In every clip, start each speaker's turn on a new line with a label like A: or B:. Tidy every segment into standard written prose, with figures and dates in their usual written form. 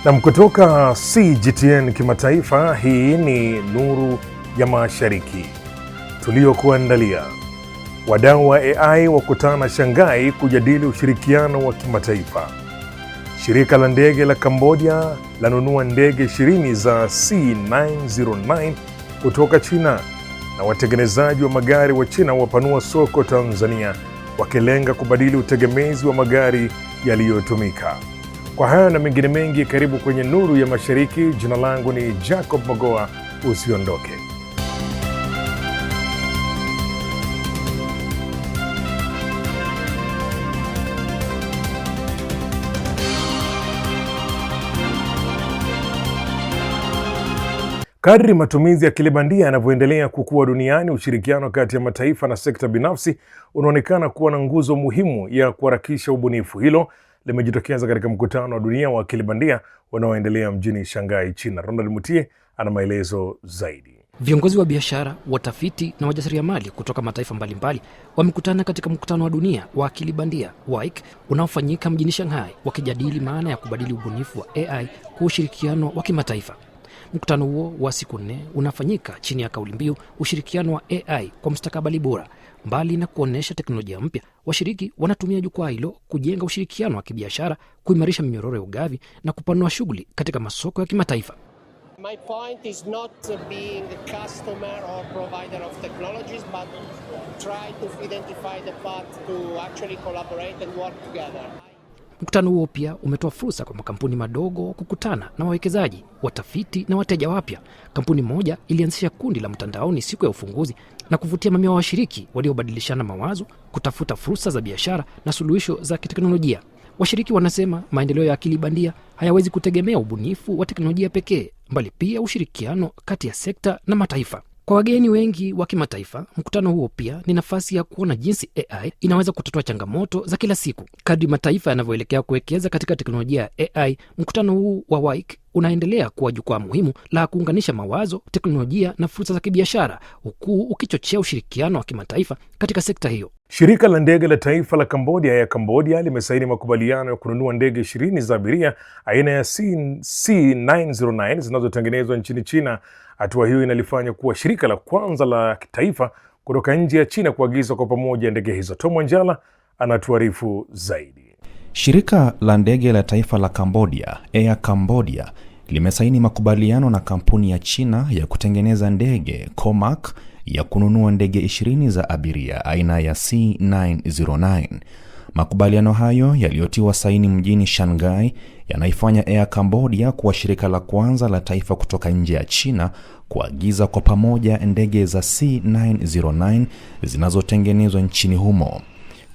A: Na kutoka CGTN Kimataifa, hii ni Nuru ya Mashariki tuliokuandalia. Wadau wa AI wakutana Shanghai kujadili ushirikiano wa kimataifa. Shirika la ndege la Cambodia lanunua ndege 20 za C909 kutoka China, na watengenezaji wa magari wa China wapanua soko Tanzania wakilenga kubadili utegemezi wa magari yaliyotumika. Kwa haya na mengine mengi, karibu kwenye Nuru ya Mashariki. Jina langu ni Jacob Magoa, usiondoke. Kadri matumizi ya akili bandia yanavyoendelea kukua duniani, ushirikiano kati ya mataifa na sekta binafsi unaonekana kuwa na nguzo muhimu ya kuharakisha ubunifu. Hilo limejitokeza katika mkutano wa dunia wa akili bandia unaoendelea mjini Shanghai, China. Ronald Mutie ana maelezo zaidi.
B: Viongozi wa biashara, watafiti na wajasiriamali kutoka mataifa mbalimbali wamekutana katika mkutano wa dunia wa akili bandia WAIC unaofanyika mjini Shanghai, wakijadili maana ya kubadili ubunifu wa AI kwa ushirikiano wa kimataifa. Mkutano huo wa siku 4 unafanyika chini ya kauli mbiu ushirikiano wa AI kwa mustakabali bora. Mbali na kuonesha teknolojia mpya, washiriki wanatumia jukwaa hilo kujenga ushirikiano wa kibiashara, kuimarisha minyororo ya ugavi na kupanua shughuli katika masoko ya kimataifa.
C: My point is not being a customer or provider of technologies, but try to identify the path to actually collaborate and work together.
B: Mkutano huo pia umetoa fursa kwa makampuni madogo kukutana na wawekezaji, watafiti na wateja wapya. Kampuni moja ilianzisha kundi la mtandaoni siku ya ufunguzi na kuvutia mamia wa washiriki waliobadilishana mawazo, kutafuta fursa za biashara na suluhisho za kiteknolojia. Washiriki wanasema maendeleo ya akili bandia hayawezi kutegemea ubunifu wa teknolojia pekee, bali pia ushirikiano kati ya sekta na mataifa. Kwa wageni wengi wa kimataifa, mkutano huo pia ni nafasi ya kuona jinsi AI inaweza kutatua changamoto za kila siku. Kadri mataifa yanavyoelekea kuwekeza katika teknolojia ya AI, mkutano huu wa WAIC unaendelea kuwa jukwaa muhimu la kuunganisha mawazo, teknolojia na fursa za kibiashara, huku ukichochea ushirikiano wa kimataifa katika sekta hiyo.
A: Shirika la ndege la taifa la Cambodia limesaini makubaliano ya kununua ndege 20 za abiria aina ya C909 zinazotengenezwa nchini China. Hatua hiyo inalifanya kuwa shirika la kwanza la kitaifa kutoka nje ya China kuagiza kwa pamoja ndege hizo. Tom Wanjala anatuarifu zaidi.
D: Shirika la ndege la taifa la Cambodia, Air Cambodia, limesaini makubaliano na kampuni ya China ya kutengeneza ndege Comac ya kununua ndege 20 za abiria aina ya C909. Makubaliano hayo yaliyotiwa saini mjini Shanghai yanaifanya Air Cambodia kuwa shirika la kwanza la taifa kutoka nje ya China kuagiza kwa pamoja ndege za C909 zinazotengenezwa nchini humo.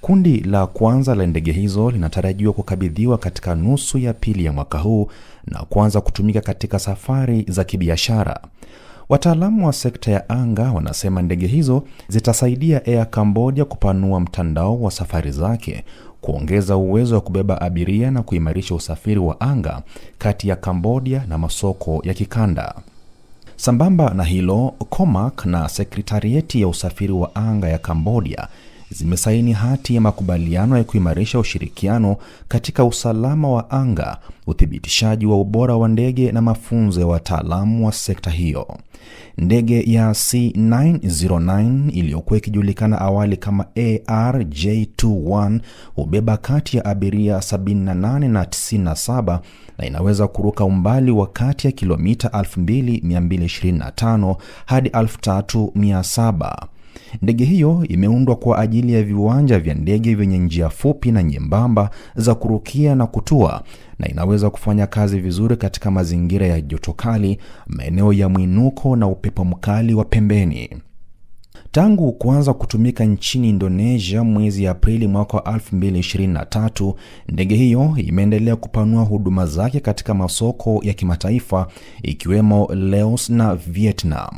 D: Kundi la kwanza la ndege hizo linatarajiwa kukabidhiwa katika nusu ya pili ya mwaka huu na kuanza kutumika katika safari za kibiashara. Wataalamu wa sekta ya anga wanasema ndege hizo zitasaidia Air Cambodia kupanua mtandao wa safari zake, kuongeza uwezo wa kubeba abiria na kuimarisha usafiri wa anga kati ya Cambodia na masoko ya kikanda. Sambamba na hilo, Comac na sekretarieti ya usafiri wa anga ya Cambodia zimesaini hati ya makubaliano ya kuimarisha ushirikiano katika usalama wa anga, uthibitishaji wa ubora wa ndege na mafunzo ya wataalamu wa sekta hiyo. Ndege ya C909 iliyokuwa ikijulikana awali kama ARJ21 hubeba kati ya abiria 78 na 97 na inaweza kuruka umbali wa kati ya kilomita 2225 hadi 3700. Ndege hiyo imeundwa kwa ajili ya viwanja vya ndege vyenye njia fupi na nyembamba za kurukia na kutua, na inaweza kufanya kazi vizuri katika mazingira ya joto kali, maeneo ya mwinuko na upepo mkali wa pembeni. Tangu kuanza kutumika nchini Indonesia mwezi Aprili mwaka 2023, ndege hiyo imeendelea kupanua huduma zake katika masoko ya kimataifa ikiwemo Laos na Vietnam.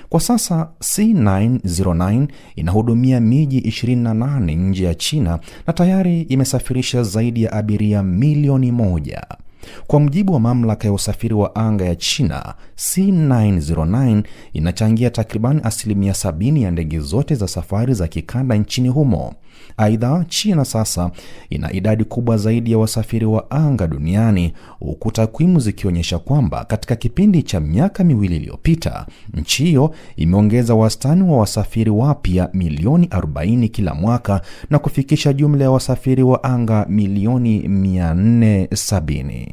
D: Kwa sasa C909 inahudumia miji 28 nje ya China na tayari imesafirisha zaidi ya abiria milioni 1. Kwa mujibu wa mamlaka ya usafiri wa anga ya China, C909 inachangia takriban 70% ya ndege zote za safari za kikanda nchini humo. Aidha, China sasa ina idadi kubwa zaidi ya wasafiri wa anga duniani, huku takwimu zikionyesha kwamba katika kipindi cha miaka miwili iliyopita, nchi hiyo imeongeza wastani wa wasafiri wapya milioni 40 kila mwaka na kufikisha jumla ya wasafiri wa anga milioni 470.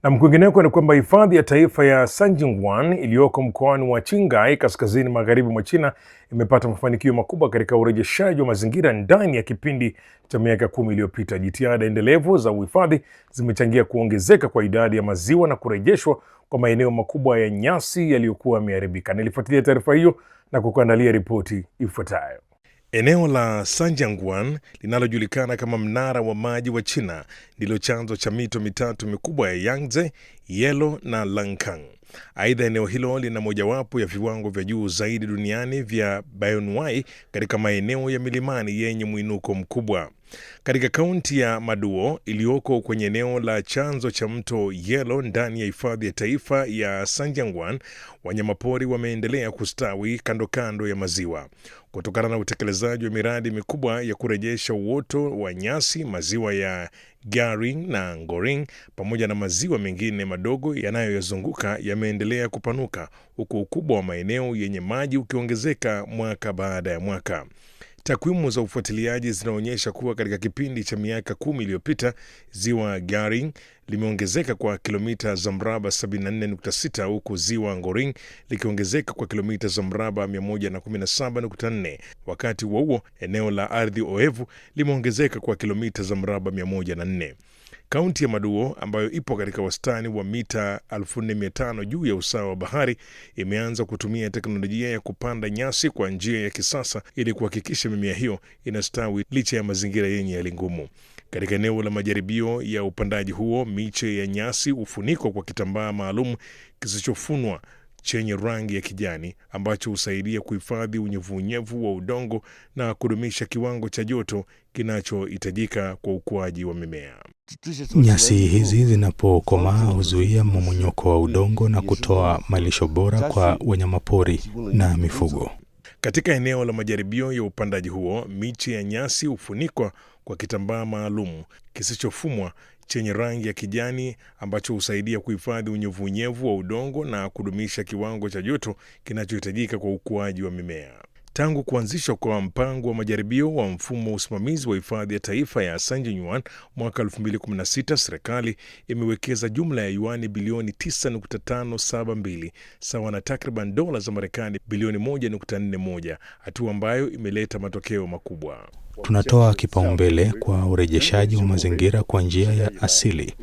A: Na kwingineko ni kwamba hifadhi ya taifa ya Sanjiangwan iliyoko mkoani wa Qinghai kaskazini magharibi mwa China imepata mafanikio makubwa katika urejeshaji wa mazingira ndani ya kipindi cha miaka 10 iliyopita. Jitihada endelevu za uhifadhi zimechangia kuongezeka kwa idadi ya maziwa na kurejeshwa kwa maeneo makubwa ya nyasi yaliyokuwa yameharibika. Nilifuatilia taarifa hiyo na kukuandalia ripoti ifuatayo. Eneo la Sanjiangwan linalojulikana kama mnara wa maji wa China ndilo chanzo cha mito mitatu mikubwa ya Yangtze, Yellow na Lancang. Aidha, eneo hilo lina mojawapo ya viwango vya juu zaidi duniani vya bioanuwai katika maeneo ya milimani yenye mwinuko mkubwa. Katika kaunti ya Maduo iliyoko kwenye eneo la chanzo cha mto Yellow ndani ya hifadhi ya taifa ya Sanjiangwan, wanyamapori wameendelea kustawi kando kando ya maziwa. Kutokana na utekelezaji wa miradi mikubwa ya kurejesha uoto wa nyasi, maziwa ya Garing na Ngoring pamoja na maziwa mengine madogo yanayoyazunguka yameendelea kupanuka, huku ukubwa wa maeneo yenye maji ukiongezeka mwaka baada ya mwaka. Takwimu za ufuatiliaji zinaonyesha kuwa katika kipindi cha miaka 10 iliyopita, ziwa Garing limeongezeka kwa kilomita za mraba 74.6 huku ziwa Ngoring likiongezeka kwa kilomita za mraba 117.4. Wakati huo eneo la ardhi oevu limeongezeka kwa kilomita za mraba 104. Kaunti ya Maduo ambayo ipo katika wastani wa mita 1500 juu ya usawa wa bahari imeanza kutumia teknolojia ya kupanda nyasi kwa njia ya kisasa ili kuhakikisha mimea hiyo inastawi licha ya mazingira yenye hali ngumu. Katika eneo la majaribio ya upandaji huo, miche ya nyasi hufunikwa kwa kitambaa maalum kisichofunwa chenye rangi ya kijani ambacho husaidia kuhifadhi unyevunyevu wa udongo na kudumisha kiwango cha joto kinachohitajika kwa ukuaji wa mimea.
E: Nyasi hizi zinapokomaa huzuia mmomonyoko wa udongo na kutoa malisho bora kwa wanyamapori na mifugo.
A: Katika eneo la majaribio ya upandaji huo, miche ya nyasi hufunikwa kwa kitambaa maalum kisichofumwa chenye rangi ya kijani ambacho husaidia kuhifadhi unyevunyevu wa udongo na kudumisha kiwango cha joto kinachohitajika kwa ukuaji wa mimea. Tangu kuanzishwa kwa mpango wa majaribio wa mfumo wa usimamizi wa hifadhi ya taifa ya Sanjiangwan mwaka 2016, serikali imewekeza jumla ya yuani bilioni 9.572 sawa na takriban dola za Marekani bilioni 1.41, hatua ambayo imeleta matokeo makubwa.
E: Tunatoa kipaumbele kwa urejeshaji wa mazingira kwa njia ya asili,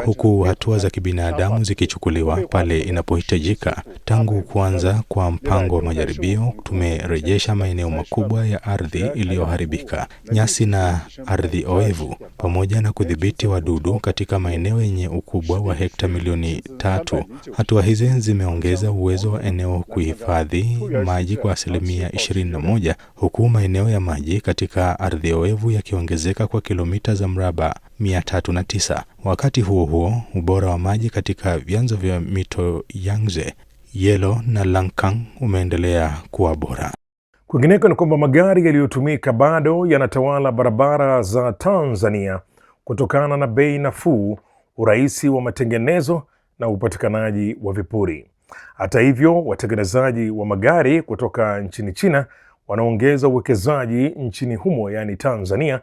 E: huku hatua za kibinadamu zikichukuliwa pale inapohitajika. Tangu kuanza kwa mpango wa majaribio, tumerejesha maeneo makubwa ya ardhi iliyoharibika, nyasi na ardhi oevu, pamoja na kudhibiti wadudu katika maeneo yenye ukubwa wa hekta milioni 3. Hatua hizi zimeongeza uwezo wa eneo kuhifadhi maji kwa 21%, huku maeneo ya maji katika ardhi oevu yakiongezeka kwa kilomita za mraba 309. Wakati huo huo, ubora wa maji katika vyanzo vya mito Yangtze, Yellow na Lancang umeendelea kuwa bora.
A: Kwingineko ni kwamba magari yaliyotumika bado yanatawala barabara za Tanzania kutokana na bei nafuu, urahisi wa matengenezo na upatikanaji wa vipuri. Hata hivyo, watengenezaji wa magari kutoka nchini China wanaongeza uwekezaji nchini humo, yaani Tanzania,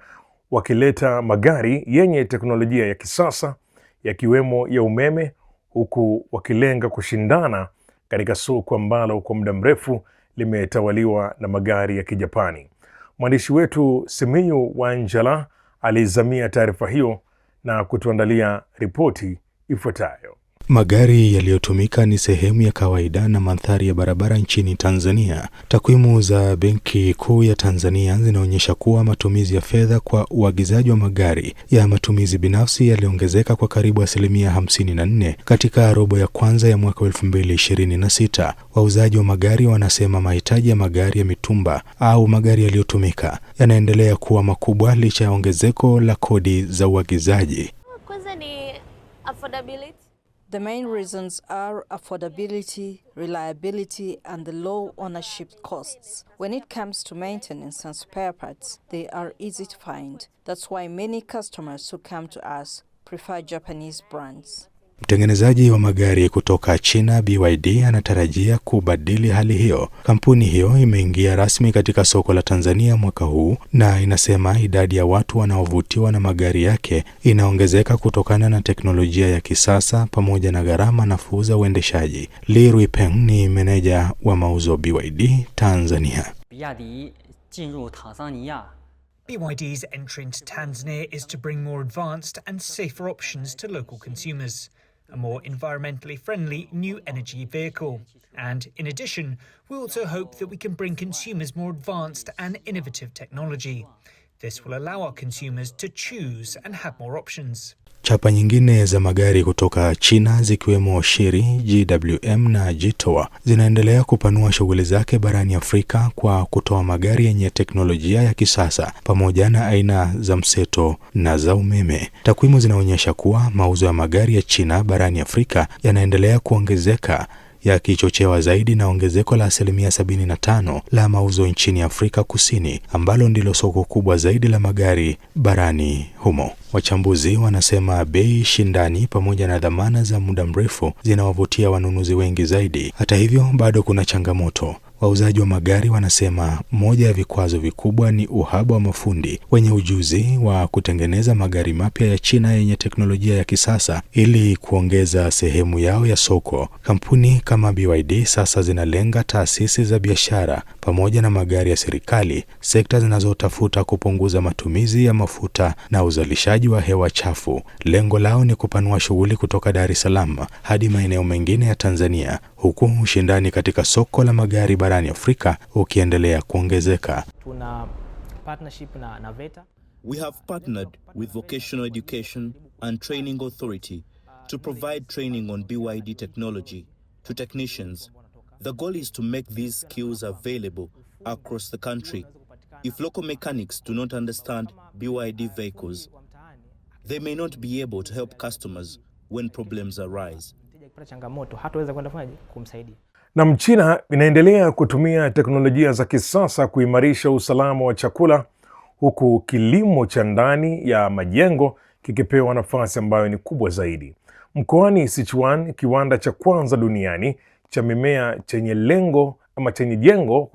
A: wakileta magari yenye teknolojia ya kisasa yakiwemo ya umeme, huku wakilenga kushindana katika soko ambalo kwa muda mrefu limetawaliwa na magari ya Kijapani. Mwandishi wetu Simiyu Wanjala alizamia taarifa hiyo na kutuandalia ripoti ifuatayo.
E: Magari yaliyotumika ni sehemu ya kawaida na mandhari ya barabara nchini Tanzania. Takwimu za Benki Kuu ya Tanzania zinaonyesha kuwa matumizi ya fedha kwa uagizaji wa magari ya matumizi binafsi yaliongezeka kwa karibu 54% katika robo ya kwanza ya mwaka 2026. Wauzaji wa magari wanasema mahitaji ya magari ya mitumba au magari yaliyotumika yanaendelea kuwa makubwa licha ya ongezeko la kodi za uagizaji.
F: Kwanza ni Affordability.
G: The main reasons are affordability, reliability, and the low ownership costs. When it comes to maintenance and spare parts, they are easy to find. That's why many customers who come to us prefer Japanese brands.
E: Mtengenezaji wa magari kutoka China BYD anatarajia kubadili hali hiyo. Kampuni hiyo imeingia rasmi katika soko la Tanzania mwaka huu na inasema idadi ya watu wanaovutiwa na magari yake inaongezeka kutokana na teknolojia ya kisasa pamoja na gharama nafuu za uendeshaji. Li Ruipeng ni meneja wa mauzo BYD Tanzania.
H: BYD's entry into Tanzania is to bring more advanced and safer options to local consumers, a more environmentally friendly new energy vehicle. And in addition, we also hope that we can bring consumers more advanced and innovative technology. This will allow our consumers to choose and have more options.
E: Chapa nyingine za magari kutoka China zikiwemo Chery, GWM na Jitoa zinaendelea kupanua shughuli zake barani Afrika kwa kutoa magari yenye teknolojia ya kisasa pamoja na aina za mseto na za umeme. Takwimu zinaonyesha kuwa mauzo ya magari ya China barani Afrika yanaendelea kuongezeka, yakichochewa zaidi na ongezeko la 75% la mauzo nchini Afrika Kusini, ambalo ndilo soko kubwa zaidi la magari barani humo. Wachambuzi wanasema bei shindani pamoja na dhamana za muda mrefu zinawavutia wanunuzi wengi zaidi. Hata hivyo, bado kuna changamoto. Wauzaji wa magari wanasema moja ya vikwazo vikubwa ni uhaba wa mafundi wenye ujuzi wa kutengeneza magari mapya ya China yenye teknolojia ya kisasa ili kuongeza sehemu yao ya soko. Kampuni kama BYD sasa zinalenga taasisi za biashara pamoja na magari ya serikali, sekta zinazotafuta kupunguza matumizi ya mafuta na uzalishaji wa hewa chafu. Lengo lao ni kupanua shughuli kutoka Dar es Salaam hadi maeneo mengine ya Tanzania, huku ushindani katika soko la magari barani Afrika ukiendelea kuongezeka.
I: Tuna partnership na VETA.
J: We have partnered with Vocational Education and Training Authority to provide training on BYD technology to technicians. The goal is to make these skills available across the country. If local mechanics do not understand BYD vehicles, they may not be able to help customers when problems arise.
A: Na Mchina inaendelea kutumia teknolojia za kisasa kuimarisha usalama wa chakula, huku kilimo cha ndani ya majengo kikipewa nafasi ambayo ni kubwa zaidi. Mkoani Sichuan, kiwanda cha kwanza duniani cha mimea chenye jengo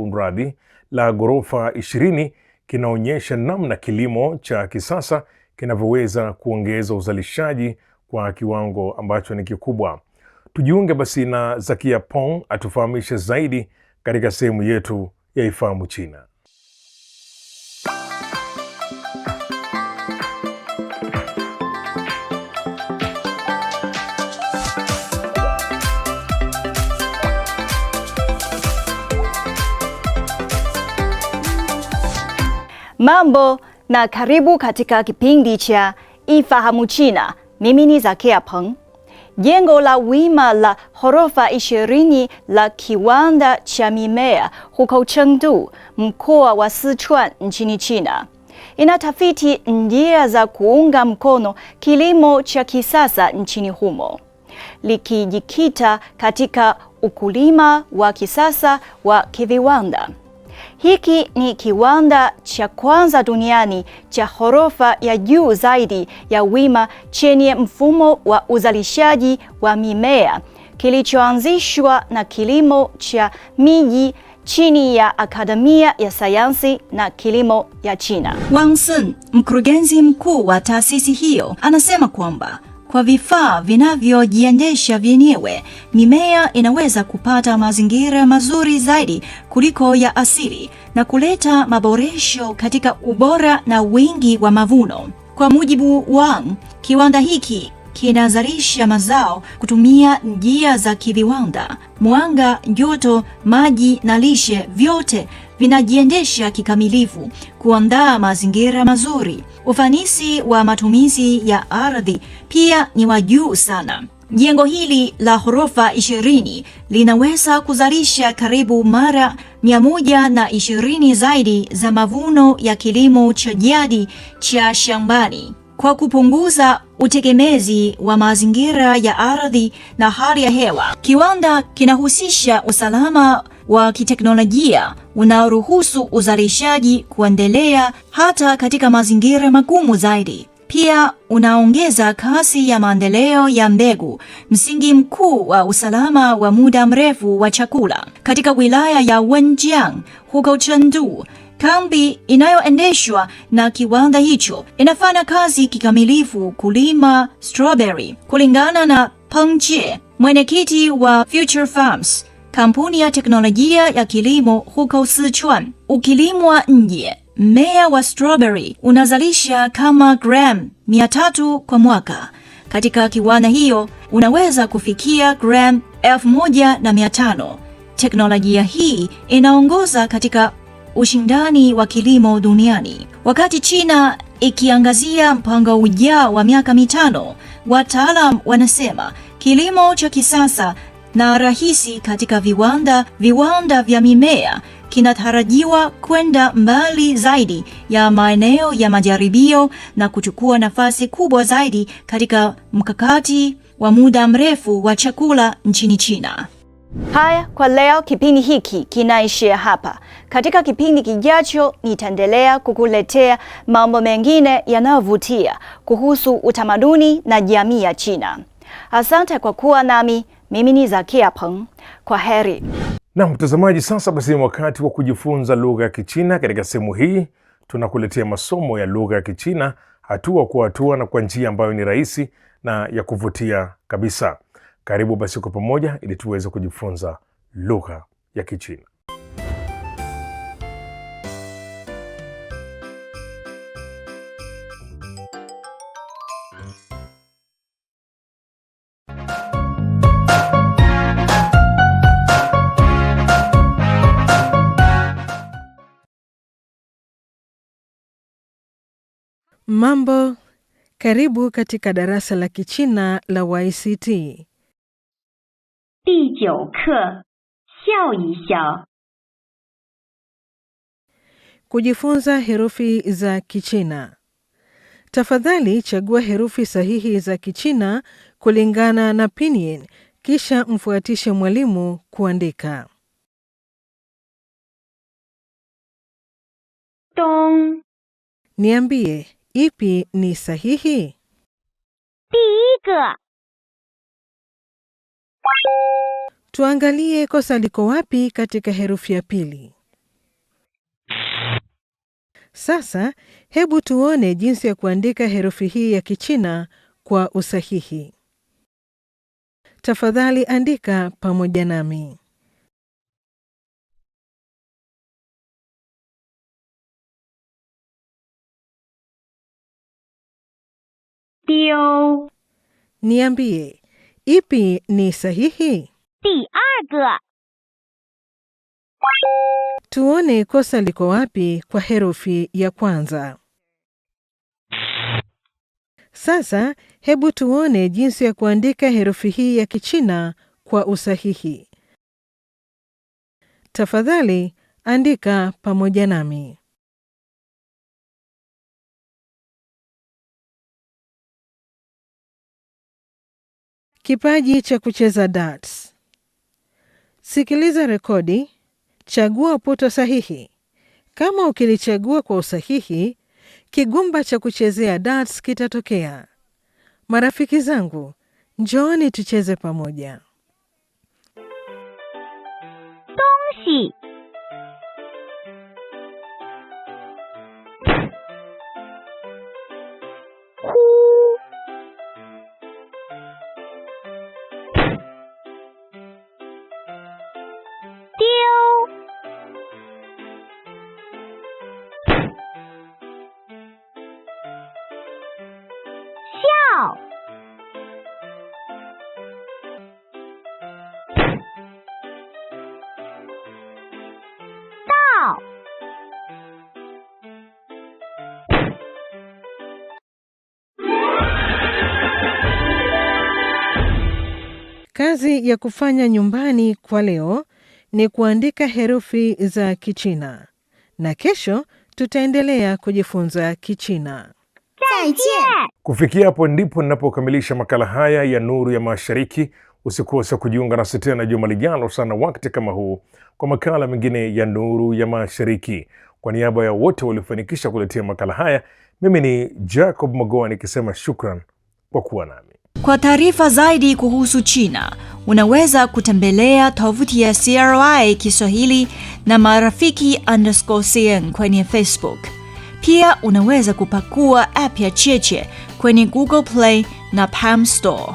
A: la ghorofa 20 kinaonyesha namna kilimo cha kisasa kinavyoweza kuongeza uzalishaji kwa kiwango ambacho ni kikubwa. Tujiunge basi na Zakia Pong atufahamishe zaidi katika sehemu yetu ya Ifahamu China.
F: Mambo na karibu katika kipindi cha Ifahamu China. Mimi ni Zakia Peng. Jengo la wima la ghorofa 20 la kiwanda cha mimea huko Chengdu, mkoa wa Sichuan nchini China, inatafiti njia za kuunga mkono kilimo cha kisasa nchini humo, likijikita katika ukulima wa kisasa wa kiviwanda. Hiki ni kiwanda cha kwanza duniani cha ghorofa ya juu zaidi ya wima chenye mfumo wa uzalishaji wa mimea kilichoanzishwa na kilimo cha miji chini ya Akademia ya Sayansi na Kilimo ya China.
K: Wang Sun, mkurugenzi mkuu wa taasisi hiyo, anasema kwamba kwa vifaa vinavyojiendesha vyenyewe, mimea inaweza kupata mazingira mazuri zaidi kuliko ya asili na kuleta maboresho katika ubora na wingi wa mavuno. Kwa mujibu Wang, kiwanda hiki kinazalisha mazao kutumia njia za kiviwanda. Mwanga, joto, maji na lishe vyote vinajiendesha kikamilifu kuandaa mazingira mazuri. Ufanisi wa matumizi ya ardhi pia ni wa juu sana. Jengo hili la ghorofa 20 linaweza kuzalisha karibu mara 120 zaidi za mavuno ya kilimo cha jadi cha shambani. Kwa kwa kupunguza utegemezi wa mazingira ya ardhi na hali ya hewa. Kiwanda kinahusisha usalama wa kiteknolojia unaoruhusu uzalishaji kuendelea hata katika mazingira magumu zaidi. Pia unaongeza kasi ya maendeleo ya mbegu, msingi mkuu wa usalama wa muda mrefu wa chakula. Katika wilaya ya Wenjiang huko Chengdu, kambi inayoendeshwa na kiwanda hicho inafanya kazi kikamilifu kulima strawberry. Kulingana na Peng Jie, mwenyekiti wa Future Farms, kampuni ya teknolojia ya kilimo huko Sichuan, ukilimwa nje, mmea wa strawberry unazalisha kama gram 300 kwa mwaka. Katika kiwanda hiyo unaweza kufikia gram 1500. Teknolojia hii inaongoza katika ushindani wa kilimo duniani. Wakati China ikiangazia mpango ujao wa miaka 5, wataalam wanasema kilimo cha kisasa na rahisi katika viwanda vya mimea kinatarajiwa kwenda mbali zaidi ya maeneo ya majaribio na kuchukua nafasi kubwa zaidi katika mkakati wa muda mrefu wa chakula nchini China.
F: Haya, kwa leo kipindi hiki kinaishia hapa. Katika kipindi kijacho nitaendelea kukuletea mambo mengine yanayovutia kuhusu utamaduni na jamii ya China. Asante kwa kuwa nami. Mimi ni Zakia Peng. Kwa heri.
A: Na mtazamaji, sasa basi ni wakati wa kujifunza lugha ya Kichina. Katika sehemu hii tunakuletea masomo ya lugha ya Kichina hatua kwa hatua na kwa njia ambayo ni rahisi na ya kuvutia kabisa. Karibu basi kwa pamoja ili tuweze kujifunza lugha ya Kichina.
L: Mambo, karibu katika darasa la Kichina la YCT.
M: 第9课，笑一笑。
L: Kujifunza herufi za Kichina. Tafadhali chagua herufi sahihi za Kichina kulingana na pinyin, kisha mfuatishe mwalimu kuandika.
M: Dong.
L: Niambie, ipi ni sahihi?
M: 第一个。
L: Tuangalie kosa liko wapi katika herufi ya pili. Sasa, hebu tuone jinsi ya kuandika herufi hii ya Kichina kwa usahihi. Tafadhali andika pamoja nami.
M: Dio.
L: Niambie, ipi ni sahihi?
M: 第二个。
L: Tuone kosa liko wapi kwa herufi ya kwanza. Sasa, hebu tuone jinsi ya kuandika herufi hii ya Kichina kwa usahihi. Tafadhali andika pamoja nami. Kipaji cha kucheza darts. Sikiliza rekodi, chagua puto sahihi. Kama ukilichagua kwa usahihi, kigumba cha kuchezea darts kitatokea. Marafiki zangu, njooni tucheze pamoja.
M: 东西。 笑。 到。
L: Kazi ya kufanya nyumbani kwa leo ni kuandika herufi za Kichina. Na kesho tutaendelea kujifunza Kichina.
M: 再
A: Kufikia hapo ndipo ninapokamilisha makala haya ya Nuru ya Mashariki. Usikose kujiunga nasi tena juma lijalo sana wakati kama huu kwa makala mengine ya Nuru ya Mashariki. Kwa niaba ya wote waliofanikisha kuletea makala haya, mimi ni Jacob Magoa nikisema shukran kwa kuwa nami.
K: Kwa taarifa zaidi kuhusu China, unaweza tovuti ya CRI Kiswahili na marafiki_CN kwenye Facebook. Pia unaweza kupakua app ya Cheche kwenye Google Play na Palm Store.